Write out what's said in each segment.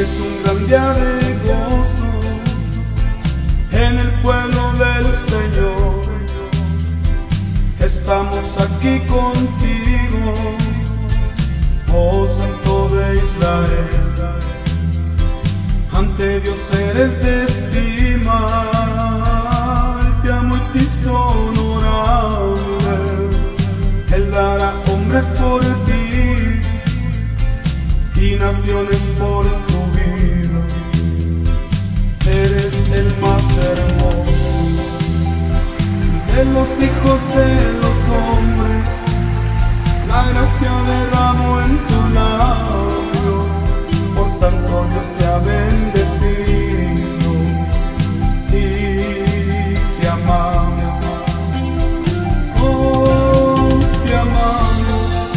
es un gran día de gozo en el pueblo del Señor. Estamos aquí contigo, oh Santo de Israel. Ante Dios eres de estima, Él te amo y te hizo honorable. Él dará hombres por ti y naciones por tu vida. Eres el más hermoso de los hijos de los hombres. La gracia derramó en tus labios, por tanto Dios te ha bendecido y te amamos. Oh, te amamos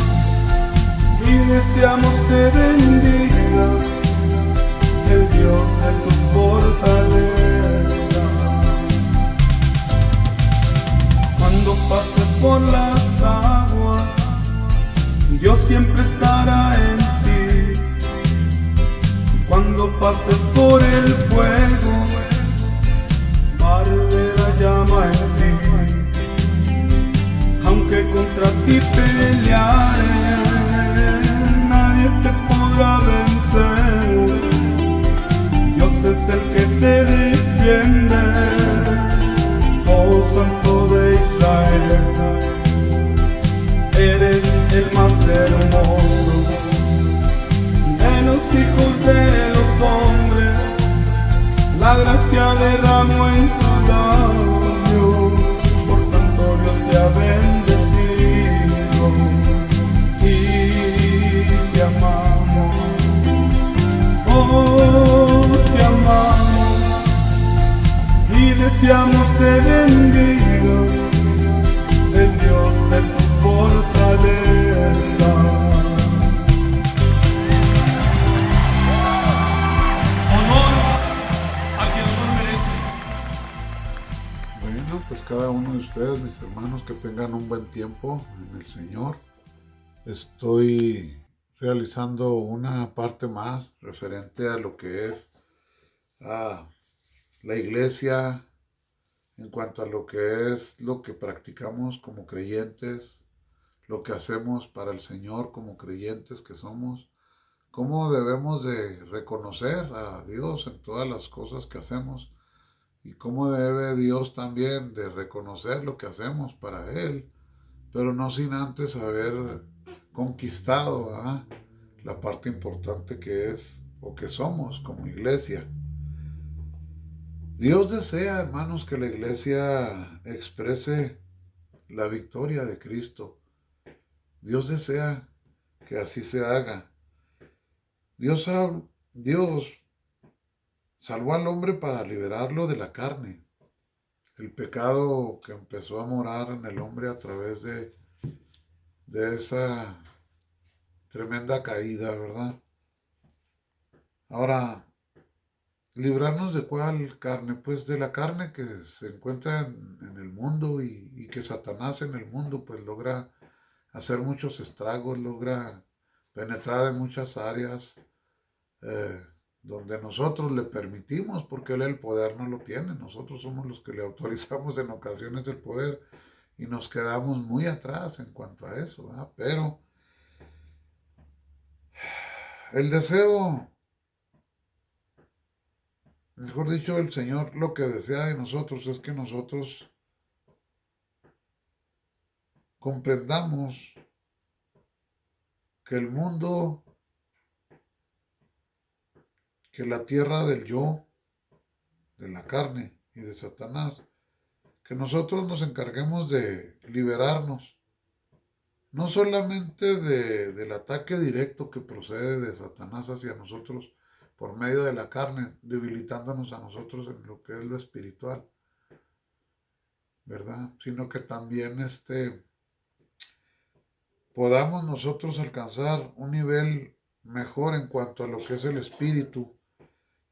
y deseamos te bendiga el Dios de tu fortaleza. Cuando pases por las aguas, Dios siempre estará en ti. Cuando pases por el fuego, va a arder la llama en ti. Aunque contra ti pelearen, nadie te podrá vencer. Dios es el que te defiende, oh Santo de Israel. Eres el más hermoso de los hijos de los hombres. La gracia derramó en tus labios, por tanto Dios te ha bendecido y te amamos. Oh, te amamos y deseamos te bendiga el Dios de tu fortaleza. Honor a quien honor merece. Bueno, pues cada uno de ustedes, mis hermanos, que tengan un buen tiempo en el Señor. Estoy realizando una parte más referente a lo que es la iglesia, en cuanto a lo que es lo que practicamos como creyentes, lo que hacemos para el Señor como creyentes que somos, cómo debemos de reconocer a Dios en todas las cosas que hacemos y cómo debe Dios también de reconocer lo que hacemos para Él, pero no sin antes haber conquistado la parte importante que es o que somos como iglesia. Dios desea, hermanos, que la iglesia exprese la victoria de Cristo. Dios desea que así se haga. Dios salvó al hombre para liberarlo de la carne. El pecado que empezó a morar en el hombre a través de esa tremenda caída, ¿verdad? Ahora, ¿librarnos de cuál carne? Pues de la carne que se encuentra en el mundo y que Satanás en el mundo pues logra hacer muchos estragos, logra penetrar en muchas áreas donde nosotros le permitimos, porque Él el poder no lo tiene. Nosotros somos los que le autorizamos en ocasiones el poder y nos quedamos muy atrás en cuanto a eso, ¿verdad? Pero el deseo, mejor dicho, el Señor lo que desea de nosotros es que nosotros comprendamos que el mundo, que la tierra del yo, de la carne y de Satanás, que nosotros nos encarguemos de liberarnos, no solamente del ataque directo que procede de Satanás hacia nosotros por medio de la carne, debilitándonos a nosotros en lo que es lo espiritual, ¿verdad? Sino que también podamos nosotros alcanzar un nivel mejor en cuanto a lo que es el espíritu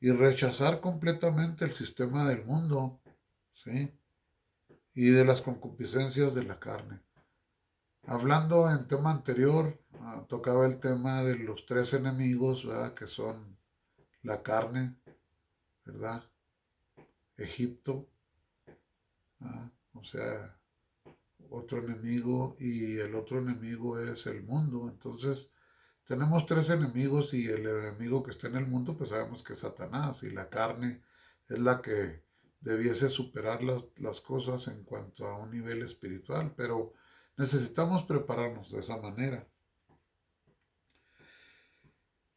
y rechazar completamente el sistema del mundo, ¿sí? Y de las concupiscencias de la carne. Hablando en tema anterior, tocaba el tema de los tres enemigos, ¿verdad? Que son la carne, ¿verdad? Egipto, o sea, otro enemigo, y el otro enemigo es el mundo. Entonces, tenemos tres enemigos, y el enemigo que está en el mundo, pues sabemos que es Satanás, y la carne es la que debiese superar las cosas en cuanto a un nivel espiritual, pero necesitamos prepararnos de esa manera.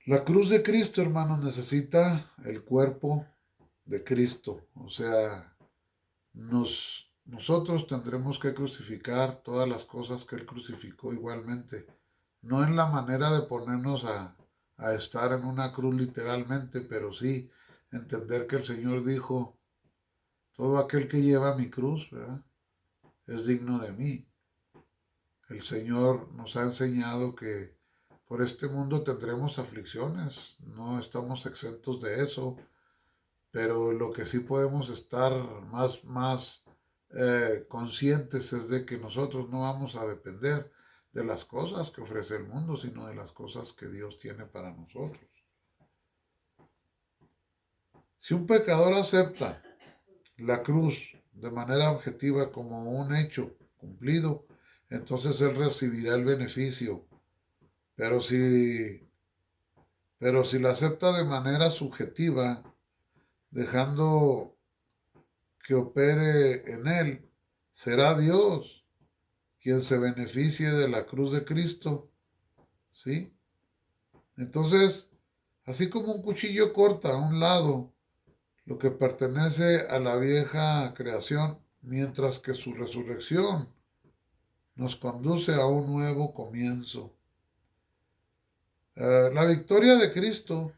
La cruz de Cristo, hermanos, necesita el cuerpo de Cristo. O sea, nosotros tendremos que crucificar todas las cosas que Él crucificó igualmente. No en la manera de ponernos a estar en una cruz literalmente, pero sí entender que el Señor dijo, todo aquel que lleva mi cruz, ¿verdad?, es digno de mí. El Señor nos ha enseñado que por este mundo tendremos aflicciones, no estamos exentos de eso, pero lo que sí podemos estar más conscientes es de que nosotros no vamos a depender de las cosas que ofrece el mundo, sino de las cosas que Dios tiene para nosotros. Si un pecador acepta la cruz de manera objetiva como un hecho cumplido, entonces él recibirá el beneficio. Pero si la acepta de manera subjetiva, dejando que opere en él, será Dios quien se beneficie de la cruz de Cristo, ¿sí? Entonces, así como un cuchillo corta a un lado lo que pertenece a la vieja creación, mientras que su resurrección nos conduce a un nuevo comienzo. La victoria de Cristo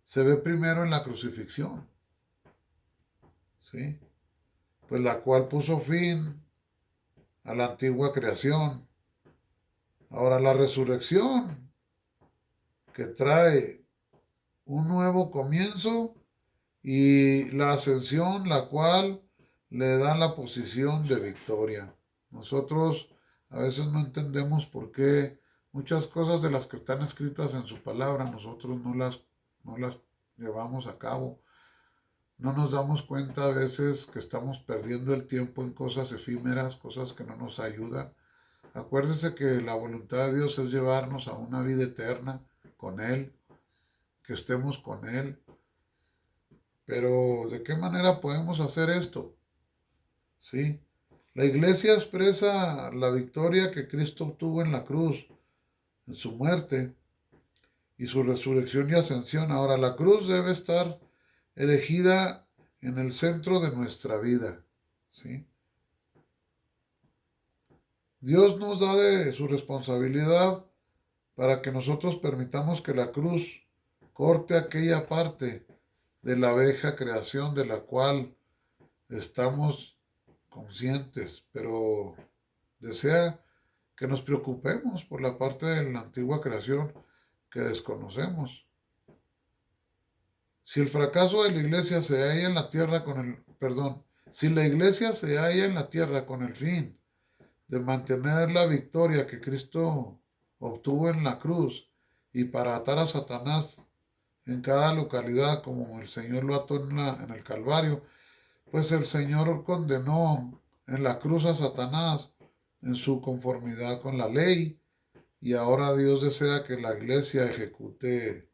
se ve primero en la crucifixión, ¿sí? Pues la cual puso fin a la antigua creación. Ahora la resurrección, que trae un nuevo comienzo, y la ascensión, la cual le da la posición de victoria. Nosotros a veces no entendemos por qué muchas cosas de las que están escritas en su palabra nosotros no las llevamos a cabo. No nos damos cuenta a veces que estamos perdiendo el tiempo en cosas efímeras, cosas que no nos ayudan. Acuérdese que la voluntad de Dios es llevarnos a una vida eterna con Él, que estemos con Él. Pero, ¿de qué manera podemos hacer esto? ¿Sí? La iglesia expresa la victoria que Cristo obtuvo en la cruz, en su muerte y su resurrección y ascensión. Ahora, la cruz debe estar erigida en el centro de nuestra vida, ¿sí? Dios nos da de su responsabilidad para que nosotros permitamos que la cruz corte aquella parte de la vieja creación de la cual estamos conscientes, pero desea que nos preocupemos por la parte de la antigua creación que desconocemos. Si el fracaso de la iglesia se halla en la tierra si la iglesia se halla en la tierra con el fin de mantener la victoria que Cristo obtuvo en la cruz y para atar a Satanás en cada localidad como el Señor lo ató en el Calvario, pues el Señor condenó en la cruz a Satanás en su conformidad con la ley, y ahora Dios desea que la iglesia ejecute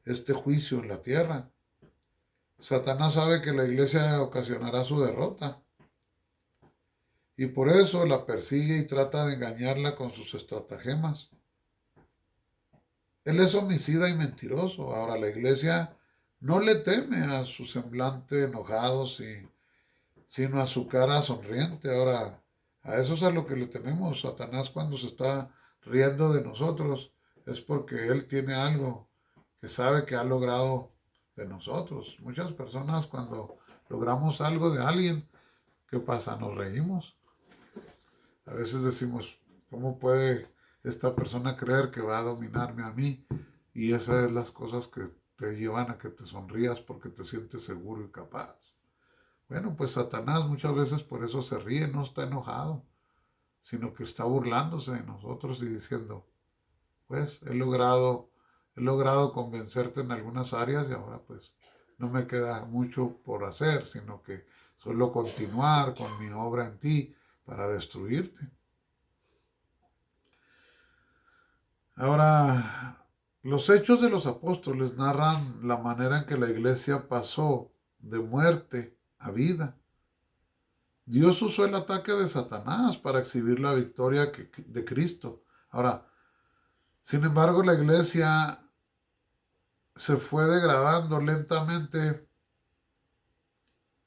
este juicio en la tierra. Satanás sabe que la iglesia ocasionará su derrota, y por eso la persigue y trata de engañarla con sus estratagemas. Él es homicida y mentiroso. Ahora la iglesia no le teme a su semblante enojado, sino a su cara sonriente. Ahora, a eso es a lo que le tememos. Satanás, cuando se está riendo de nosotros, es porque él tiene algo que sabe que ha logrado de nosotros. Muchas personas, cuando logramos algo de alguien, ¿qué pasa? Nos reímos. A veces decimos, ¿cómo puede esta persona creer que va a dominarme a mí? Y esas son las cosas que te llevan a que te sonrías porque te sientes seguro y capaz. Bueno, pues Satanás muchas veces por eso se ríe, no está enojado, sino que está burlándose de nosotros y diciendo, pues he logrado he logrado convencerte en algunas áreas y ahora pues no me queda mucho por hacer, sino que solo continuar con mi obra en ti para destruirte. Ahora, los hechos de los apóstoles narran la manera en que la iglesia pasó de muerte a vida. Dios usó el ataque de Satanás para exhibir la victoria de Cristo. Ahora, sin embargo, la iglesia se fue degradando lentamente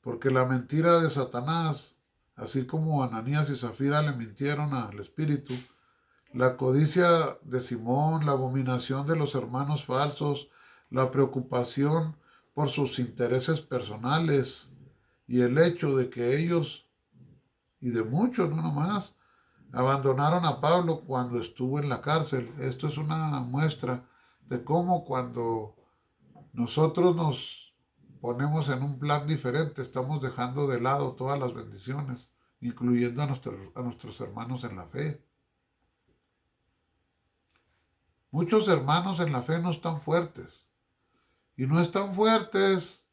porque la mentira de Satanás, así como Ananías y Zafira le mintieron al Espíritu, la codicia de Simón, la abominación de los hermanos falsos, la preocupación por sus intereses personales y el hecho de que ellos, y de muchos, no nomás, abandonaron a Pablo cuando estuvo en la cárcel. Esto es una muestra de cómo cuando nosotros nos ponemos en un plan diferente, estamos dejando de lado todas las bendiciones, incluyendo a nuestros hermanos en la fe. Muchos hermanos en la fe no están fuertes. Y no están fuertes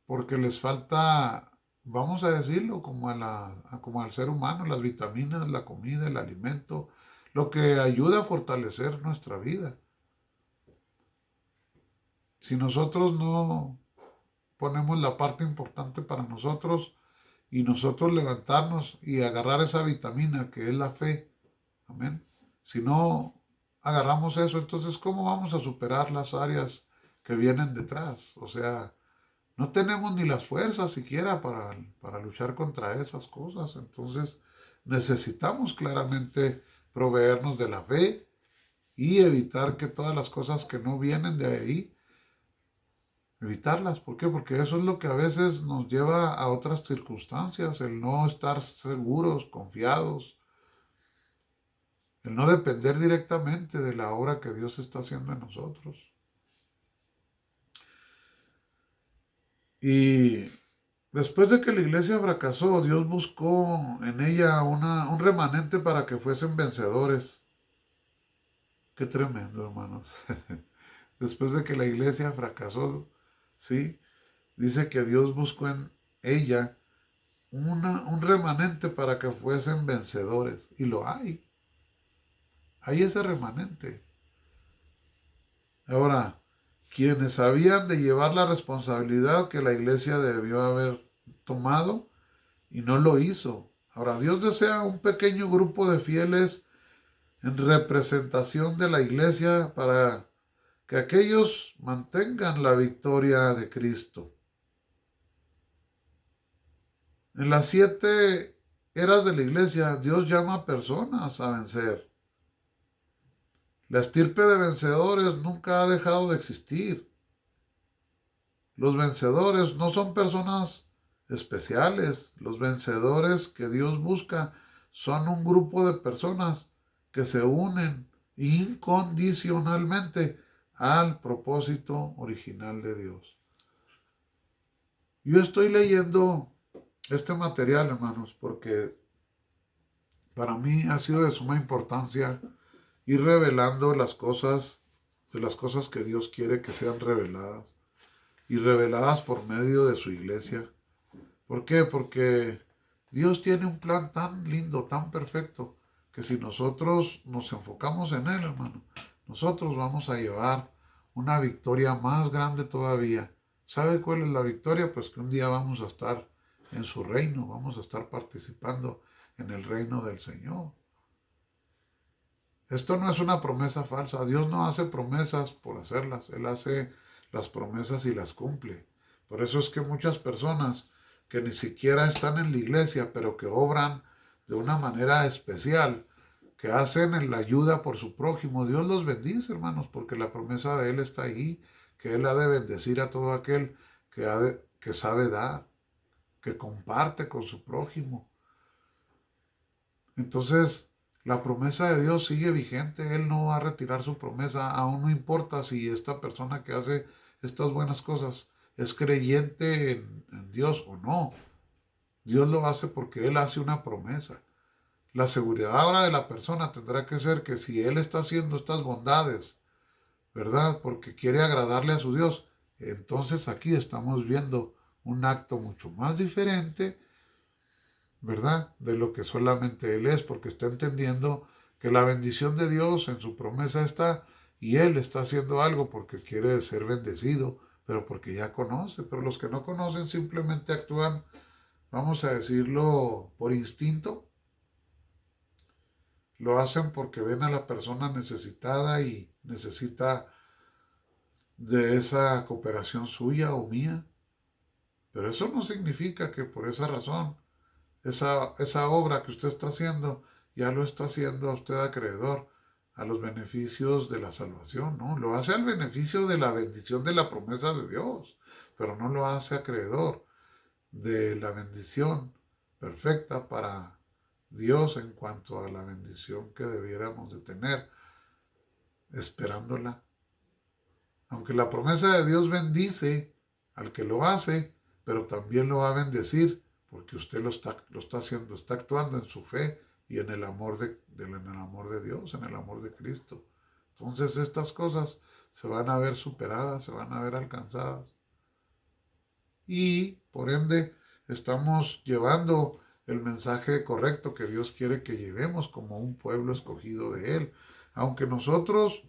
porque les falta, vamos a decirlo, como al ser humano, las vitaminas, la comida, el alimento, lo que ayuda a fortalecer nuestra vida. Si nosotros no ponemos la parte importante para nosotros y nosotros levantarnos y agarrar esa vitamina que es la fe, amén. Si no agarramos eso, entonces ¿cómo vamos a superar las áreas que vienen detrás? O sea, no tenemos ni las fuerzas siquiera para luchar contra esas cosas. Entonces necesitamos claramente proveernos de la fe y evitar que todas las cosas que no vienen de ahí, evitarlas. ¿Por qué? Porque eso es lo que a veces nos lleva a otras circunstancias, el no estar seguros, confiados, el no depender directamente de la obra que Dios está haciendo en nosotros. Y después de que la iglesia fracasó, Dios buscó en ella un remanente para que fuesen vencedores. Qué tremendo, hermanos. Después de que la iglesia fracasó, ¿sí? Dice que Dios buscó en ella un remanente para que fuesen vencedores. Y lo hay. Hay ese remanente. Ahora, quienes habían de llevar la responsabilidad que la iglesia debió haber tomado y no lo hizo. Ahora, Dios desea un pequeño grupo de fieles en representación de la iglesia para que aquellos mantengan la victoria de Cristo. En las 7 eras de la iglesia, Dios llama a personas a vencer. La estirpe de vencedores nunca ha dejado de existir. Los vencedores no son personas especiales. Los vencedores que Dios busca son un grupo de personas que se unen incondicionalmente al propósito original de Dios. Yo estoy leyendo este material, hermanos, porque para mí ha sido de suma importancia ir revelando las cosas, de las cosas que Dios quiere que sean reveladas, y reveladas por medio de su iglesia. ¿Por qué? Porque Dios tiene un plan tan lindo, tan perfecto, que si nosotros nos enfocamos en él, hermano, nosotros vamos a llevar una victoria más grande todavía. ¿Sabe cuál es la victoria? Pues que un día vamos a estar en su reino, vamos a estar participando en el reino del Señor. Esto no es una promesa falsa. Dios no hace promesas por hacerlas. Él hace las promesas y las cumple. Por eso es que muchas personas que ni siquiera están en la iglesia, pero que obran de una manera especial, que hacen en la ayuda por su prójimo, Dios los bendice, hermanos, porque la promesa de Él está ahí, que Él ha de bendecir a todo aquel que sabe dar, que comparte con su prójimo. Entonces, la promesa de Dios sigue vigente. Él no va a retirar su promesa. Aún no importa si esta persona que hace estas buenas cosas es creyente en Dios o no. Dios lo hace porque Él hace una promesa. La seguridad ahora de la persona tendrá que ser que si Él está haciendo estas bondades ¿verdad? Porque quiere agradarle a su Dios. Entonces aquí estamos viendo un acto mucho más diferente, ¿verdad? De lo que solamente Él es, porque está entendiendo que la bendición de Dios en su promesa está y Él está haciendo algo porque quiere ser bendecido, pero porque ya conoce. Pero los que no conocen simplemente actúan, vamos a decirlo, por instinto. Lo hacen porque ven a la persona necesitada y necesita de esa cooperación suya o mía. Pero eso no significa que por esa razón, esa obra que usted está haciendo, ya lo está haciendo a usted acreedor a los beneficios de la salvación, ¿no? Lo hace al beneficio de la bendición de la promesa de Dios, pero no lo hace acreedor de la bendición perfecta para Dios en cuanto a la bendición que debiéramos de tener, esperándola. Aunque la promesa de Dios bendice al que lo hace, pero también lo va a bendecir porque usted lo está haciendo, está actuando en su fe y en el amor en el amor de Dios, en el amor de Cristo. Entonces estas cosas se van a ver superadas, se van a ver alcanzadas. Y por ende estamos llevando el mensaje correcto que Dios quiere que llevemos como un pueblo escogido de Él. Aunque nosotros,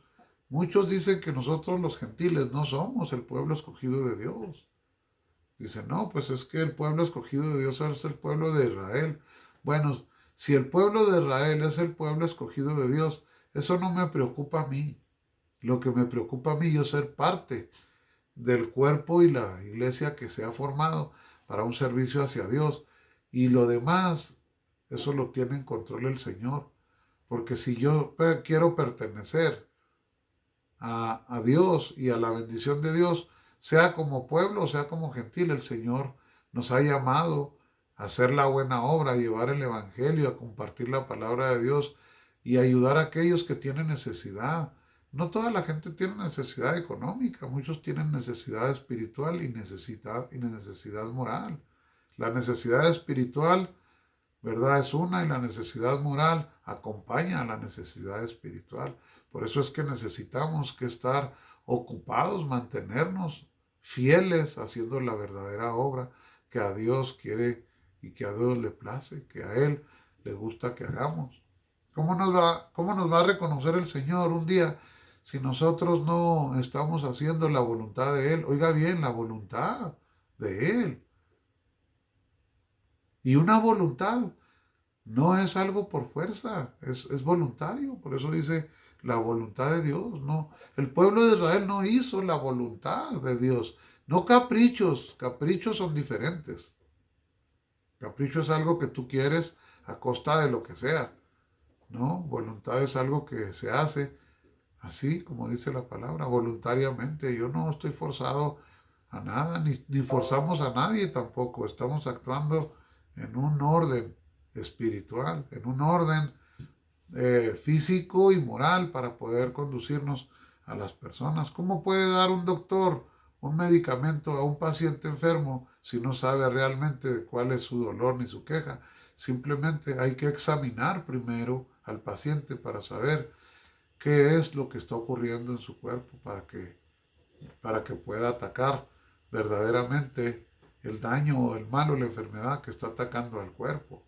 muchos dicen que nosotros los gentiles no somos el pueblo escogido de Dios. Dicen, no, pues es que el pueblo escogido de Dios es el pueblo de Israel. Bueno, si el pueblo de Israel es el pueblo escogido de Dios, eso no me preocupa a mí. Lo que me preocupa a mí es ser parte del cuerpo y la iglesia que se ha formado para un servicio hacia Dios. Y lo demás, eso lo tiene en control el Señor. Porque si yo quiero pertenecer a Dios y a la bendición de Dios, sea como pueblo, sea como gentil, el Señor nos ha llamado a hacer la buena obra, a llevar el Evangelio, a compartir la palabra de Dios y ayudar a aquellos que tienen necesidad. No toda la gente tiene necesidad económica, muchos tienen necesidad espiritual y necesidad moral. La necesidad espiritual, ¿verdad? Es una y la necesidad moral acompaña a la necesidad espiritual. Por eso es que necesitamos que estar ocupados, mantenernos fieles haciendo la verdadera obra que a Dios quiere y que a Dios le place, que a Él le gusta que hagamos. Cómo nos va a reconocer el Señor un día si nosotros no estamos haciendo la voluntad de Él? Oiga bien, la voluntad de Él. Y una voluntad no es algo por fuerza, es voluntario. Por eso dice la voluntad de Dios. No, el pueblo de Israel no hizo la voluntad de Dios. No caprichos, caprichos son diferentes. Capricho es algo que tú quieres a costa de lo que sea. No, voluntad es algo que se hace así, como dice la palabra, voluntariamente. Yo no estoy forzado a nada, ni forzamos a nadie tampoco. Estamos actuando en un orden espiritual, en un orden físico y moral para poder conducirnos a las personas. ¿Cómo puede dar un doctor un medicamento a un paciente enfermo si no sabe realmente cuál es su dolor ni su queja? Simplemente hay que examinar primero al paciente para saber qué es lo que está ocurriendo en su cuerpo para que pueda atacar verdaderamente el daño o el mal o la enfermedad que está atacando al cuerpo.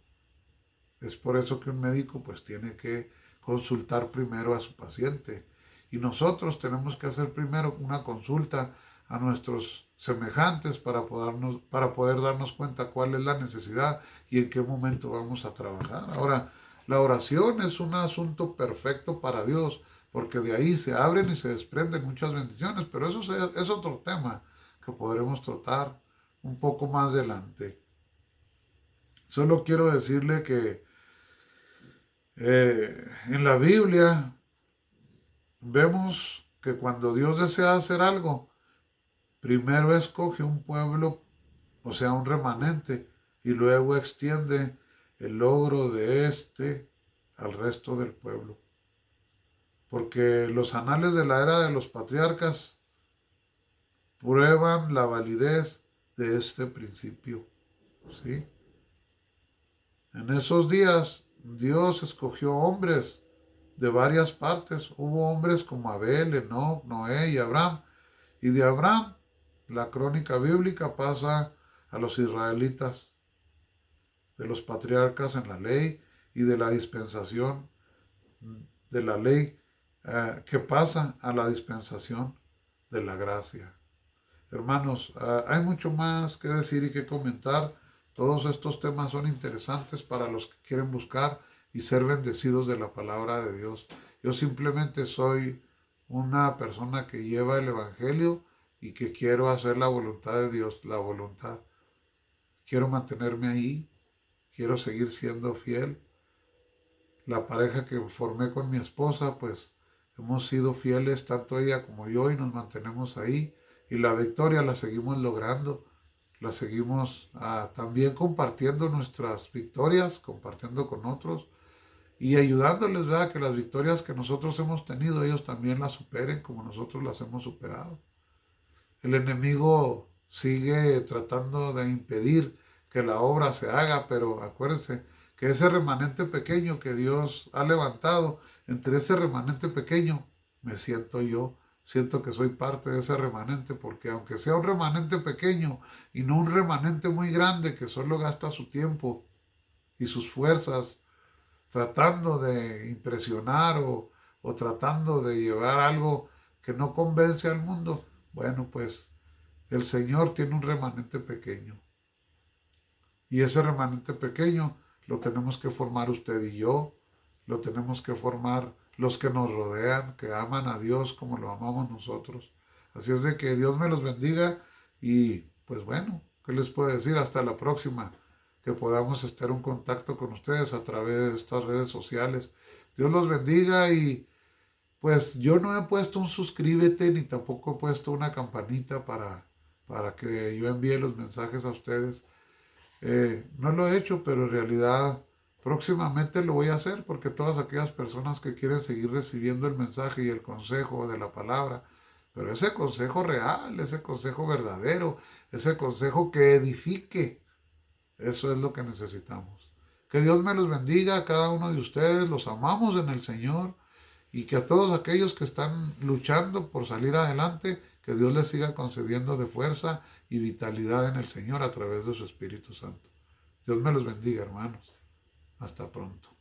Es por eso que un médico pues tiene que consultar primero a su paciente. Y nosotros tenemos que hacer primero una consulta a nuestros semejantes para poder darnos cuenta cuál es la necesidad y en qué momento vamos a trabajar. Ahora, la oración es un asunto perfecto para Dios, porque de ahí se abren y se desprenden muchas bendiciones, pero eso es otro tema que podremos tratar un poco más adelante. Solo quiero decirle que en la Biblia vemos que cuando Dios desea hacer algo, primero escoge un pueblo, o sea, un remanente, y luego extiende el logro de este al resto del pueblo. Porque los anales de la era de los patriarcas prueban la validez de este principio, ¿sí? En esos días Dios escogió hombres de varias partes. Hubo hombres como Abel, Enoc, Noé y Abraham. Y de Abraham, la crónica bíblica pasa a los israelitas, de los patriarcas en la ley y de la dispensación de la ley que pasa a la dispensación de la gracia. Hermanos, hay mucho más que decir y que comentar. Todos estos temas son interesantes para los que quieren buscar y ser bendecidos de la palabra de Dios. Yo simplemente soy una persona que lleva el Evangelio y que quiero hacer la voluntad de Dios, la voluntad. Quiero mantenerme ahí, quiero seguir siendo fiel. La pareja que formé con mi esposa, pues hemos sido fieles, tanto ella como yo, y nos mantenemos ahí. Y la victoria la seguimos logrando, la seguimos también compartiendo nuestras victorias, compartiendo con otros y ayudándoles, ¿verdad? Que las victorias que nosotros hemos tenido, ellos también las superen como nosotros las hemos superado. El enemigo sigue tratando de impedir que la obra se haga, pero acuérdense que ese remanente pequeño que Dios ha levantado, entre ese remanente pequeño me siento yo. Siento que soy parte de ese remanente, porque aunque sea un remanente pequeño y no un remanente muy grande que solo gasta su tiempo y sus fuerzas tratando de impresionar o tratando de llevar algo que no convence al mundo, bueno, pues el Señor tiene un remanente pequeño. Y ese remanente pequeño lo tenemos que formar usted y yo, lo tenemos que formar los que nos rodean, que aman a Dios como lo amamos nosotros. Así es de que Dios me los bendiga y pues bueno, ¿qué les puedo decir? Hasta la próxima, que podamos estar en contacto con ustedes a través de estas redes sociales. Dios los bendiga y pues yo no he puesto un suscríbete ni tampoco he puesto una campanita para que yo envíe los mensajes a ustedes. No lo he hecho, pero en realidad próximamente lo voy a hacer porque todas aquellas personas que quieren seguir recibiendo el mensaje y el consejo de la palabra, pero ese consejo real, ese consejo verdadero, ese consejo que edifique, eso es lo que necesitamos. Que Dios me los bendiga a cada uno de ustedes, los amamos en el Señor y que a todos aquellos que están luchando por salir adelante, que Dios les siga concediendo de fuerza y vitalidad en el Señor a través de su Espíritu Santo. Dios me los bendiga, hermanos. Hasta pronto.